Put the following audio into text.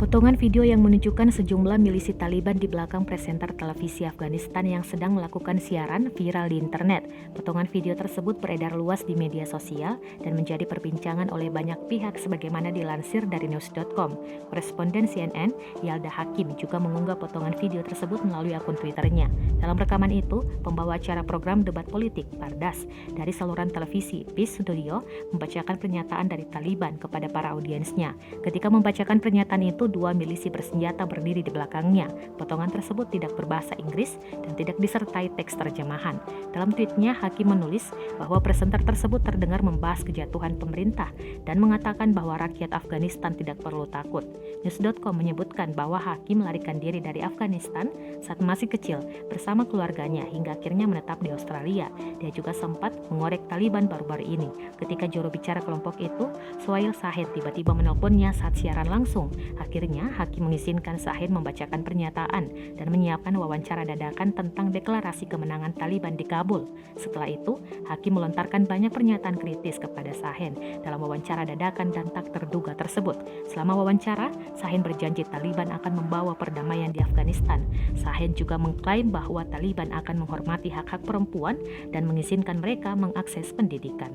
Potongan video yang menunjukkan sejumlah milisi Taliban di belakang presenter televisi Afghanistan yang sedang melakukan siaran viral di internet. Potongan video tersebut beredar luas di media sosial dan menjadi perbincangan oleh banyak pihak sebagaimana dilansir dari news.com. Koresponden CNN, Yalda Hakim, juga mengunggah potongan video tersebut melalui akun Twitternya. Dalam rekaman itu, pembawa acara program debat politik, Pardas, dari saluran televisi Peace Studio, membacakan pernyataan dari Taliban kepada para audiensnya. Ketika membacakan pernyataan itu, dua milisi bersenjata berdiri di belakangnya. Potongan tersebut tidak berbahasa Inggris dan tidak disertai teks terjemahan. Dalam tweetnya, Hakim menulis bahwa presenter tersebut terdengar membahas kejatuhan pemerintah dan mengatakan bahwa rakyat Afghanistan tidak perlu takut. News.com menyebutkan bahwa Hakim melarikan diri dari Afghanistan saat masih kecil bersama keluarganya hingga akhirnya menetap di Australia. Dia juga sempat mengorek Taliban baru-baru ini. Ketika juru bicara kelompok itu, Suhail Shaheen, tiba-tiba menelponnya saat siaran langsung. Akhirnya, Hakim mengizinkan Shaheen membacakan pernyataan dan menyiapkan wawancara dadakan tentang deklarasi kemenangan Taliban di Kabul. Setelah itu, Hakim melontarkan banyak pernyataan kritis kepada Shaheen dalam wawancara dadakan dan tak terduga tersebut. Selama wawancara, Shaheen berjanji Taliban akan membawa perdamaian di Afghanistan. Shaheen juga mengklaim bahwa Taliban akan menghormati hak-hak perempuan dan mengizinkan mereka mengakses pendidikan.